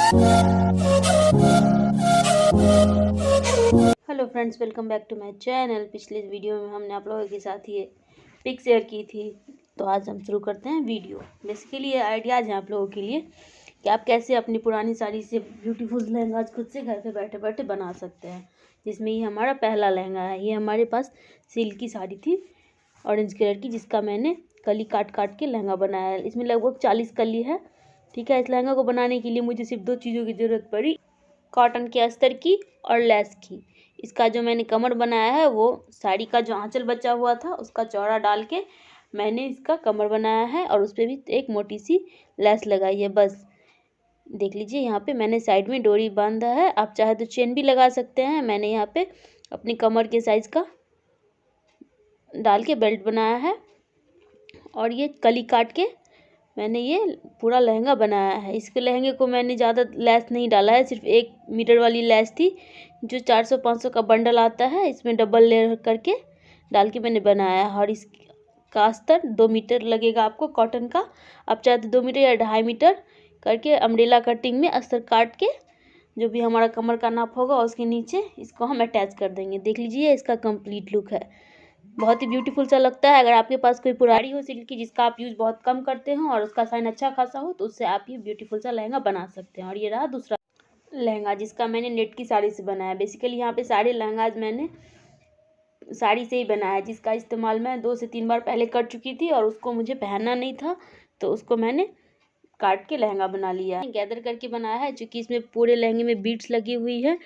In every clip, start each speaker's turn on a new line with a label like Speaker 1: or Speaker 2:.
Speaker 1: Hello friends, welcome back to my channel. पिछले video में हमने आप लोगों के साथ ये पिक शेयर की थी, तो आज हम शुरू करते हैं वीडियो। बेसिकली ये आइडियाज़ हैं आप लोगों के लिए कि आप कैसे अपनी पुरानी साड़ी से ब्यूटीफुल लहंगाज खुद से घर पे बैठे बैठे बना सकते हैं। जिसमें ये हमारा पहला लहंगा है। ये हमारे पास सिल्क की साड़ी थी ऑरेंज कलर की, जिसका मैंने कली काट काट के लहंगा बनाया है। इसमें लगभग 40 कली है। ठीक है, इस लहंगा को बनाने के लिए मुझे सिर्फ 2 चीज़ों की ज़रूरत पड़ी, कॉटन के अस्तर की और लेस की। इसका जो मैंने कमर बनाया है वो साड़ी का जो आंचल बचा हुआ था उसका चौड़ा डाल के मैंने इसका कमर बनाया है और उस पर भी एक मोटी सी लेस लगाई है। बस देख लीजिए, यहाँ पे मैंने साइड में डोरी बांधा है। आप चाहे तो चेन भी लगा सकते हैं। मैंने यहाँ पे अपनी कमर के साइज़ का डाल के बेल्ट बनाया है और ये कली काट के मैंने ये पूरा लहंगा बनाया है। इसके लहंगे को मैंने ज़्यादा लेस नहीं डाला है, सिर्फ 1 मीटर वाली लेस थी जो 400-500 का बंडल आता है। इसमें डबल लेयर करके डाल के मैंने बनाया है और इसका अस्तर 2 मीटर लगेगा आपको कॉटन का। आप चाहे तो 2 मीटर या 2.5 मीटर करके अम्ब्रेला कटिंग में अस्तर काट के जो भी हमारा कमर का नाप होगा उसके नीचे इसको हम अटैच कर देंगे। देख लीजिए, इसका कंप्लीट लुक है। बहुत ही ब्यूटीफुल सा लगता है। अगर आपके पास कोई पुरानी हो सिल्क की जिसका आप यूज़ बहुत कम करते हो और उसका साइन अच्छा खासा हो, तो उससे आप ये ब्यूटीफुल सा लहंगा बना सकते हैं। और ये रहा दूसरा लहंगा, जिसका मैंने नेट की साड़ी से बनाया। बेसिकली यहाँ पे सारे लहंगा मैंने साड़ी से ही बनाया है, जिसका इस्तेमाल मैं 2 से 3 बार पहले कर चुकी थी और उसको मुझे पहनना नहीं था, तो उसको मैंने काट के लहंगा बना लिया है। गैदर करके बनाया है, चूँकि इसमें पूरे लहंगे में बीट्स लगी हुई है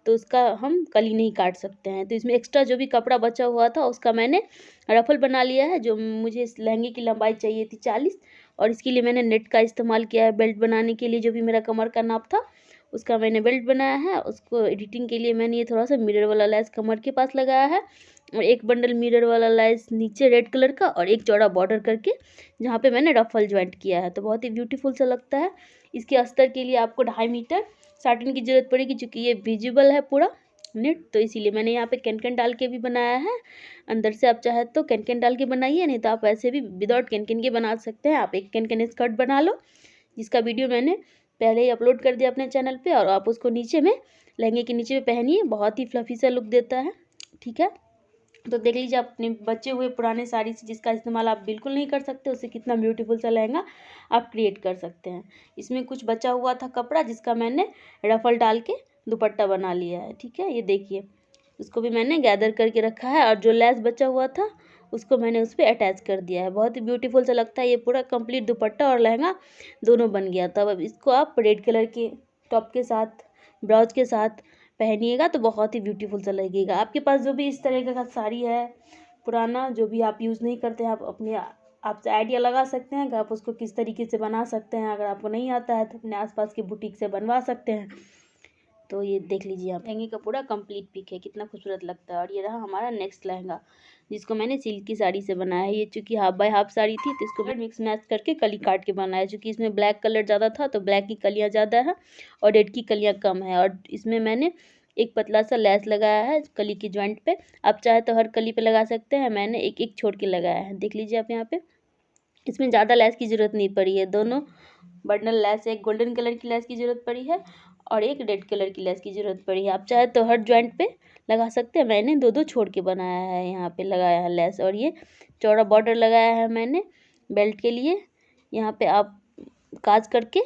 Speaker 1: तो उसका हम कली नहीं काट सकते हैं। तो इसमें एक्स्ट्रा जो भी कपड़ा बचा हुआ था उसका मैंने रफल बना लिया है। जो मुझे इस लहंगे की लंबाई चाहिए थी 40, और इसके लिए मैंने नेट का इस्तेमाल किया है। बेल्ट बनाने के लिए जो भी मेरा कमर का नाप था उसका मैंने बेल्ट बनाया है। उसको एडिटिंग के लिए मैंने ये थोड़ा सा मिरर वाला लेस कमर के पास लगाया है और एक बंडल मिरर वाला लेस नीचे रेड कलर का और एक चौड़ा बॉर्डर करके जहाँ पे मैंने रफल ज्वाइंट किया है। तो बहुत ही ब्यूटीफुल सा लगता है। इसके अस्तर के लिए आपको 2.5 मीटर साटिन की ज़रूरत पड़ेगी, क्योंकि ये विजिबल है पूरा नेट, तो इसीलिए मैंने यहाँ पे कैन डाल के भी बनाया है। अंदर से आप चाहे तो कैन डाल के बनाइए, नहीं तो आप ऐसे भी विदाउट कैन के बना सकते हैं। आप एक कैन स्कर्ट बना लो, जिसका वीडियो मैंने पहले ही अपलोड कर दिया अपने चैनल पे, और आप उसको नीचे में लहंगे के नीचे में पहनिए। बहुत ही फ्लफी सा लुक देता है। ठीक है, तो देख लीजिए अपने बचे हुए पुराने साड़ी से जिसका इस्तेमाल आप बिल्कुल नहीं कर सकते, उससे कितना ब्यूटीफुल सा लहंगा आप क्रिएट कर सकते हैं। इसमें कुछ बचा हुआ था कपड़ा, जिसका मैंने रफल डाल के दुपट्टा बना लिया है। ठीक है, ये देखिए, उसको भी मैंने गैदर करके रखा है और जो लेस बचा हुआ था उसको मैंने उस पर अटैच कर दिया है। बहुत ही ब्यूटीफुल सा लगता है। ये पूरा कंप्लीट दुपट्टा और लहंगा दोनों बन गया था। अब इसको आप रेड कलर के टॉप के साथ, ब्लाउज के साथ पहनिएगा तो बहुत ही ब्यूटीफुल सा लगेगा। आपके पास जो भी इस तरह का साड़ी है पुराना, जो भी आप यूज़ नहीं करते हैं, आप अपने आपसे आइडिया लगा सकते हैं कि आप उसको किस तरीके से बना सकते हैं। अगर आपको नहीं आता है तो अपने आसपास के बुटीक से बनवा सकते हैं। तो ये देख लीजिए, आप लहंगे का पूरा कंप्लीट पिक है, कितना खूबसूरत लगता है। और ये रहा हमारा नेक्स्ट लहंगा, जिसको मैंने सिल्क की साड़ी से बनाया है। ये चूँकि हाफ बाय हाफ साड़ी थी तो इसको मैं मिक्स मैच करके कली काट के बनाया। चूँकि इसमें ब्लैक कलर ज़्यादा था तो ब्लैक की कलियाँ ज़्यादा है और रेड की कलियाँ कम है। और इसमें मैंने एक पतला सा लेस लगाया है कली की जॉइंट पे। आप चाहे तो हर कली पे लगा सकते हैं, मैंने एक एक छोड़ के लगाया है। देख लीजिए आप यहाँ पे, इसमें ज़्यादा लेस की ज़रूरत नहीं पड़ी है। दोनों बंडल लेस, एक गोल्डन कलर की लेस की ज़रूरत पड़ी है और एक रेड कलर की लेस की ज़रूरत पड़ी है। आप चाहे तो हर जॉइंट पे लगा सकते हैं। मैंने 2-2 छोड़ के बनाया है, यहाँ पे लगाया है लेस। और ये चौड़ा बॉर्डर लगाया है मैंने बेल्ट के लिए। यहाँ पे आप काज करके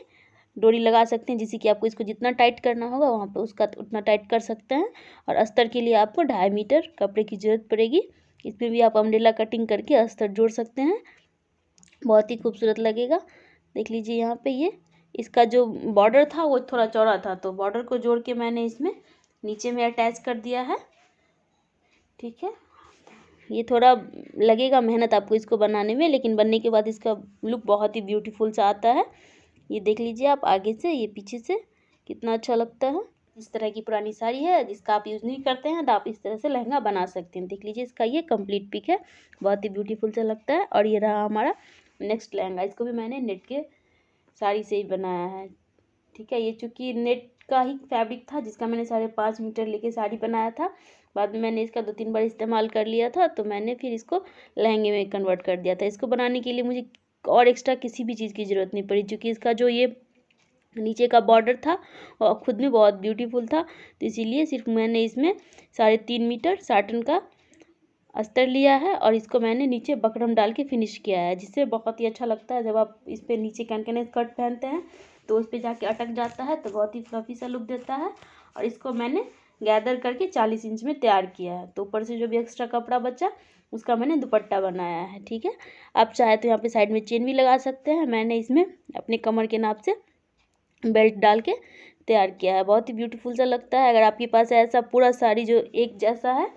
Speaker 1: डोरी लगा सकते हैं, जिससे कि आपको इसको जितना टाइट करना होगा वहाँ पे उसका उतना टाइट कर सकते हैं। और अस्तर के लिए आपको 2.5 मीटर कपड़े की ज़रूरत पड़ेगी। इसमें भी आप अम्ब्रेला कटिंग करके अस्तर जोड़ सकते हैं, बहुत ही खूबसूरत लगेगा। देख लीजिए यहाँ पे, ये इसका जो बॉर्डर था वो थोड़ा चौड़ा था, तो बॉर्डर को जोड़ के मैंने इसमें नीचे में अटैच कर दिया है। ठीक है, ये थोड़ा लगेगा मेहनत आपको इसको बनाने में, लेकिन बनने के बाद इसका लुक बहुत ही ब्यूटीफुल सा आता है। ये देख लीजिए आप, आगे से ये पीछे से कितना अच्छा लगता है। इस तरह की पुरानी साड़ी है जिसका आप यूज़ नहीं करते हैं तो आप इस तरह से लहंगा बना सकते हैं। देख लीजिए, इसका ये कंप्लीट पिक है, बहुत ही ब्यूटीफुल सा लगता है। और ये रहा हमारा नेक्स्ट लहंगा, इसको भी मैंने नेट के साड़ी से ही बनाया है। ठीक है, ये चूँकि नेट का ही फैब्रिक था जिसका मैंने 5.5 मीटर लेके साड़ी बनाया था। बाद में मैंने इसका 2-3 बार इस्तेमाल कर लिया था, तो मैंने फिर इसको लहंगे में कन्वर्ट कर दिया था। इसको बनाने के लिए मुझे और एक्स्ट्रा किसी भी चीज़ की ज़रूरत नहीं पड़ी, क्योंकि इसका जो ये नीचे का बॉर्डर था और खुद में बहुत ब्यूटीफुल था, तो इसीलिए सिर्फ मैंने इसमें 3.5 मीटर साटन का अस्तर लिया है और इसको मैंने नीचे बकरम डाल के फिनिश किया है, जिससे बहुत ही अच्छा लगता है। जब आप इस पर नीचे कनकने स्कर्ट पहनते हैं तो उस पर जाके अटक जाता है, तो बहुत ही फ्लफी सा लुक देता है। और इसको मैंने गैदर करके 40 इंच में तैयार किया है। तो ऊपर से जो भी एक्स्ट्रा कपड़ा बचा उसका मैंने दुपट्टा बनाया है, ठीक है। आप चाहे तो यहाँ पे साइड में चेन भी लगा सकते हैं। मैंने इसमें अपने कमर के नाप से बेल्ट डाल के तैयार किया है, बहुत ही ब्यूटीफुल सा लगता है। अगर आपके पास ऐसा पूरा साड़ी जो एक जैसा है,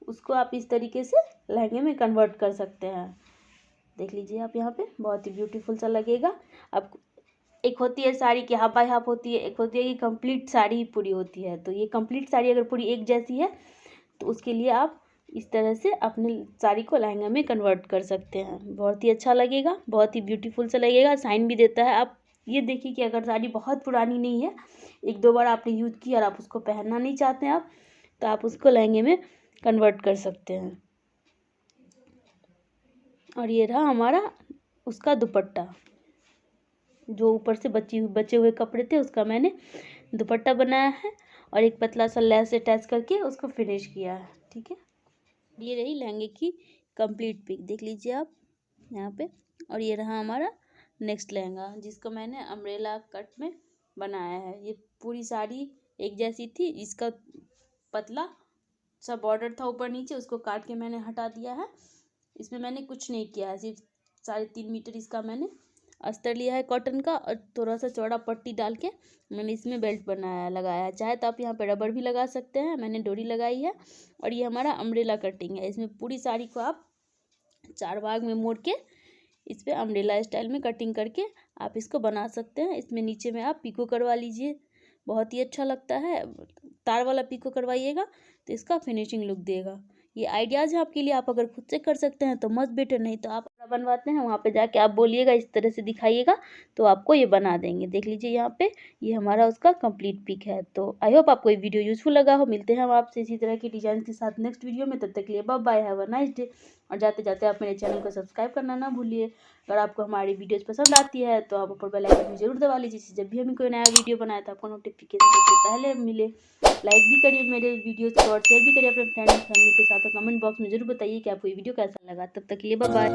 Speaker 1: उसको आप इस तरीके से लहंगे में कन्वर्ट कर सकते हैं। देख लीजिए आप यहाँ पे, बहुत ही ब्यूटीफुल सा लगेगा। अब एक होती है साड़ी की हाफ बाय हाफ होती है, एक होती है कि कंप्लीट साड़ी ही पूरी होती है। तो ये कंप्लीट साड़ी अगर पूरी एक जैसी है तो उसके लिए आप इस तरह से अपने साड़ी को लहंगा में कन्वर्ट कर सकते हैं। बहुत ही अच्छा लगेगा, बहुत ही ब्यूटीफुल सा लगेगा, साइन भी देता है। आप ये देखिए कि अगर साड़ी बहुत पुरानी नहीं है, 1-2 बार आपने यूज़ किया और आप उसको पहनना नहीं चाहते हैं आप, तो आप उसको लहंगे में कन्वर्ट कर सकते हैं। और ये रहा हमारा उसका दुपट्टा, जो ऊपर से बचे हुए कपड़े थे उसका मैंने दुपट्टा बनाया है और एक पतला सा लेस अटैच करके उसको फिनिश किया है, ठीक है। ये रही लहंगे की कंप्लीट पिक, देख लीजिए आप यहाँ पे। और ये रहा हमारा नेक्स्ट लहंगा, जिसको मैंने अम्ब्रेला कट में बनाया है। ये पूरी साड़ी एक जैसी थी, इसका पतला सा बॉर्डर था ऊपर नीचे, उसको काट के मैंने हटा दिया है। इसमें मैंने कुछ नहीं किया है, सिर्फ 3.5 मीटर इसका मैंने अस्तर लिया है कॉटन का और थोड़ा सा चौड़ा पट्टी डाल के मैंने इसमें बेल्ट लगाया है। चाहे तो आप यहाँ पे रबर भी लगा सकते हैं, मैंने डोरी लगाई है। और ये हमारा अम्ब्रेला कटिंग है। इसमें पूरी साड़ी को आप 4 भाग में मोड़ के इस पर अम्ब्रेला स्टाइल में कटिंग करके आप इसको बना सकते हैं। इसमें नीचे में आप पिको करवा लीजिए, बहुत ही अच्छा लगता है। तार वाला पिको करवाइएगा तो इसका फिनिशिंग लुक देगा। ये आइडियाज़ हैं आपके लिए, आप अगर खुद से कर सकते हैं तो मच बेटर, नहीं तो आप बनवाते हैं वहाँ पे जाके आप बोलिएगा इस तरह से दिखाइएगा तो आपको ये बना देंगे। देख लीजिए यहाँ पे, ये हमारा उसका कंप्लीट पिक है। तो आई होप आपको ये वीडियो यूजफुल लगा हो। मिलते हैं हम आपसे इसी तरह की डिजाइन के साथ नेक्स्ट वीडियो में, तब तक के लिए bye bye, have a nice day. और जाते जाते आप मेरे चैनल को सब्सक्राइब करना ना भूलिए। अगर आपको हमारी वीडियोज़ पसंद आती है तो आप ऊपर बेल आइकन भी जरूर दबा लीजिए, जिससे जब भी हम कोई नया वीडियो बनाए तो आपको नोटिफिकेशन सबसे पहले मिले। लाइक भी करिए मेरे वीडियोज़ को और शेयर भी करिए अपने फ्रेंड एंड फैमिली के साथ, और कमेंट बॉक्स में जरूर बताइए कि आपको ये वीडियो कैसा लगा। तब तक के लिए बाय बाय।